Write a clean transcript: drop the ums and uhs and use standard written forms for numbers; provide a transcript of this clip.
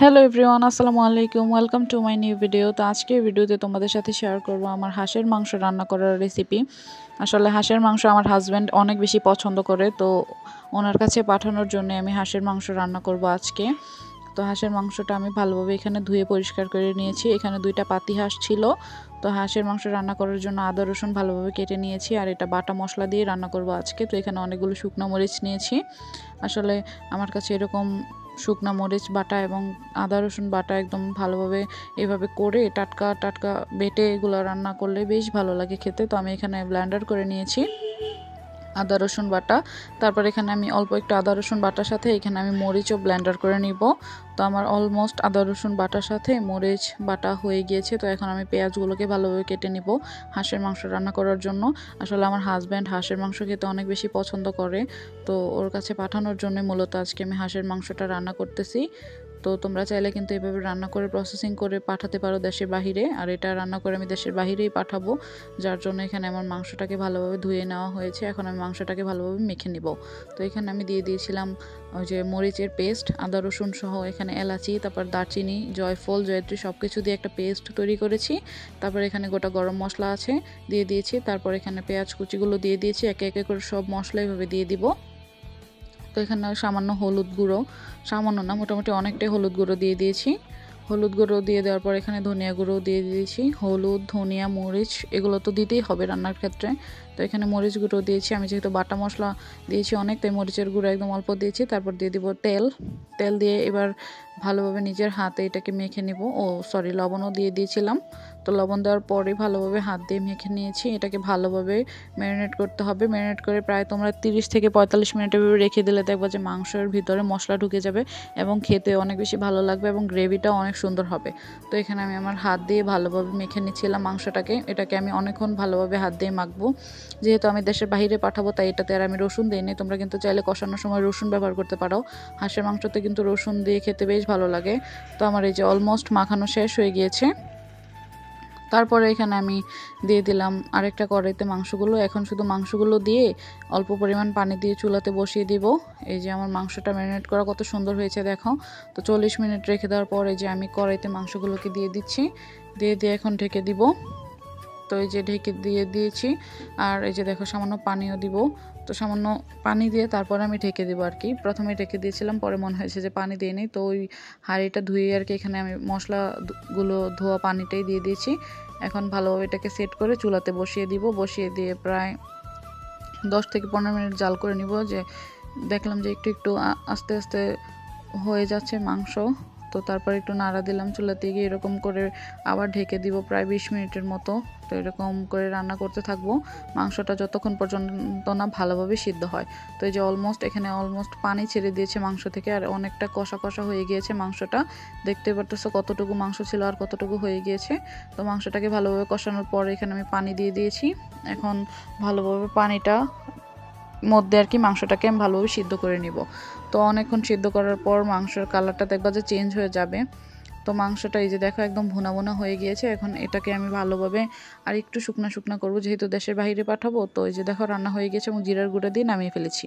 Hello everyone, আসসালামু আলাইকুম। Welcome to my new video. তো আজকে ভিডিওতে তোমাদের সাথে শেয়ার করব আমার হাঁসের মাংস রান্না করার রেসিপি। আসলে হাঁসের মাংস আমার হাজব্যান্ড অনেক বেশি পছন্দ করে, তো ওনার কাছে পাঠানোর জন্য আমি হাঁসের মাংস রান্না করব আজকে। তো হাঁসের মাংসটা আমি ভালোভাবে এখানে ধুয়ে পরিষ্কার করে নিয়েছি। এখানে 2টা পাতি হাঁস ছিল। তো হাঁসের মাংস রান্না করার জন্য আদা রসুন ভালোভাবে কেটে নিয়েছি, আর এটা বাটা মশলা দিয়ে রান্না করব আজকে। তো এখানে অনেকগুলো শুকনো মরিচ নিয়েছি। আসলে আমার কাছে এরকম শুকনো মরিচ বাটা এবং আদা রসুন বাটা একদম ভালোভাবে এভাবে করে টাটকা টাটকা বেটে এগুলো রান্না করলে বেশ ভালো লাগে খেতে। তো আমি এখানে ব্লেন্ডার করে নিয়েছি আদা রসুন বাটা। তারপর এখানে আমি অল্প একটু আদা রসুন বাটার সাথে এখানে আমি মরিচও ব্লেন্ডার করে নিব। তো আমার অলমোস্ট আদা রসুন বাটার সাথে মরিচ বাটা হয়ে গিয়েছে। তো এখন আমি পেঁয়াজগুলোকে ভালোভাবে কেটে নিব হাঁসের মাংস রান্না করার জন্য। আসলে আমার হাজব্যান্ড হাঁসের মাংস খেতে অনেক বেশি পছন্দ করে, তো ওর কাছে পাঠানোর জন্য মূলত আজকে আমি হাঁসের মাংসটা রান্না করতেছি। তো তোমরা চাইলে কিন্তু এভাবে রান্না করে প্রসেসিং করে পাঠাতে পারো দেশের বাহিরে, আর এটা রান্না করে আমি দেশের বাহিরেই পাঠাবো। যার জন্য এখানে আমার মাংসটাকে ভালোভাবে ধুয়ে নেওয়া হয়েছে। এখন আমি মাংসটাকে ভালোভাবে মেখে নিব। তো এখানে আমি দিয়ে দিয়েছিলাম ওই যে মরিচের পেস্ট, আদা রসুন সহ, এখানে এলাচি, তারপর দারচিনি, জয়ফল, জয়ত্রী সব কিছু দিয়ে একটা পেস্ট তৈরি করেছি। তারপর এখানে গোটা গরম মশলা আছে দিয়ে দিয়েছি। তারপর এখানে পেঁয়াজ কুচিগুলো দিয়ে দিয়েছি, একে একে করে সব মশলা এভাবে দিয়ে দিব। তো এখানে সামান্য হলুদ গুঁড়ো, সামান্য না মোটামুটি অনেকটাই হলুদ গুঁড়ো দিয়ে দিয়েছি। হলুদ গুঁড়ো দিয়ে দেওয়ার পর এখানে ধনিয়া গুঁড়ো দিয়ে দিয়েছি। হলুদ, ধনিয়া, মরিচ এগুলো তো দিতেই হবে রান্নার ক্ষেত্রে। তো এখানে মরিচ গুঁড়ো দিয়েছি, আমি যেহেতু বাটা মশলা দিয়েছি অনেক, তাই মরিচের গুঁড়ো একদম অল্প দিয়েছি। তারপর দিয়ে দিব তেল। তেল দিয়ে এবার ভালোভাবে নিজের হাতে এটাকে মেখে নিব। সরি, লবণও দিয়ে দিয়েছিলাম। তো লবণ দেওয়ার পরে ভালোভাবে হাত দিয়ে মেখে নিয়েছি। এটাকে ভালোভাবে ম্যারিনেট করতে হবে। ম্যারিনেট করে প্রায় তোমরা 30 থেকে 45 মিনিটের রেখে দিলে দেখবা যে মাংসের ভিতরে মশলা ঢুকে যাবে এবং খেতে অনেক বেশি ভালো লাগবে এবং গ্রেভিটাও অনেক সুন্দর হবে। তো এখানে আমি আমার হাত দিয়ে ভালোভাবে মেখে নিচ্ছিলাম মাংসটাকে। এটাকে আমি অনেকক্ষণ ভালোভাবে হাত দিয়ে মাখবো। যেহেতু আমি দেশের বাইরে পাঠাবো, তাই এটাতে আর আমি রসুন দিইনি। তোমরা কিন্তু চাইলে কষানোর সময় রসুন ব্যবহার করতে পারো। হাঁসের মাংসতে কিন্তু রসুন দিয়ে খেতে বেশ ভালো লাগে। তো আমার এই যে অলমোস্ট মাখানো শেষ হয়ে গিয়েছে। তারপরে এখানে আমি দিয়ে দিলাম আরেকটা কড়াইতে মাংসগুলো। এখন শুধু মাংসগুলো দিয়ে অল্প পরিমাণ পানি দিয়ে চুলাতে বসিয়ে দিব। এই যে আমার মাংসটা ম্যারিনেট করা কত সুন্দর হয়েছে দেখো। তো 40 মিনিট রেখে দেওয়ার পর এই যে আমি কড়াইতে মাংসগুলোকে দিয়ে দিচ্ছি। দিয়ে এখন ঢেকে দিব। তো এই যে ঢেকে দিয়ে দিয়েছি, আর এই যে দেখো সামান্য পানিও দিব। তো সামান্য পানি দিয়ে তারপরে আমি ঢেকে দেবো আর কি। প্রথমে ঢেকে দিয়েছিলাম, পরে মনে হয়েছে যে পানি দিয়ে নিই, তো ওই হাঁড়িটা ধুয়ে আর কি এখানে আমি মশলাগুলো ধোয়া পানিটাই দিয়ে দিয়েছি। এখন ভালোভাবে এটাকে সেট করে চুলাতে বসিয়ে দিব। বসিয়ে দিয়ে প্রায় 10 থেকে 15 মিনিট জাল করে নিব। যে দেখলাম যে একটু একটু আস্তে আস্তে হয়ে যাচ্ছে মাংস, তো তারপর একটু নাড়া দিলাম চুলাতে গিয়ে। এরকম করে আবার ঢেকে দিব প্রায় 20 মিনিটের মতো। তো এরকম করে রান্না করতে থাকবো মাংসটা যতক্ষণ পর্যন্ত না ভালোভাবে সিদ্ধ হয়। তো এই যে এখানে অলমোস্ট পানি ছেড়ে দিয়েছে মাংস থেকে, আর অনেকটা কষা কষা হয়ে গিয়েছে মাংসটা। দেখতে পারতেছো কতটুকু মাংস ছিল আর কতটুকু হয়ে গিয়েছে। তো মাংসটাকে ভালোভাবে কষানোর পর এখানে আমি পানি দিয়ে দিয়েছি। এখন ভালোভাবে পানিটা মধ্যে আর কি মাংসটাকে আমি ভালোভাবে সিদ্ধ করে নিব। তো অনেকক্ষণ সিদ্ধ করার পর মাংসের কালারটা দেখবা যে চেঞ্জ হয়ে যাবে। তো মাংসটা এই যে দেখো একদম ভুনা ভুনা হয়ে গিয়েছে। এখন এটাকে আমি ভালোভাবে আর একটু শুকনা শুকনা করবো, যেহেতু দেশের বাইরে পাঠাবো। তো এই যে দেখো রান্না হয়ে গেছে এবং জিরার গুঁড়ো দিয়ে নামিয়ে ফেলেছি।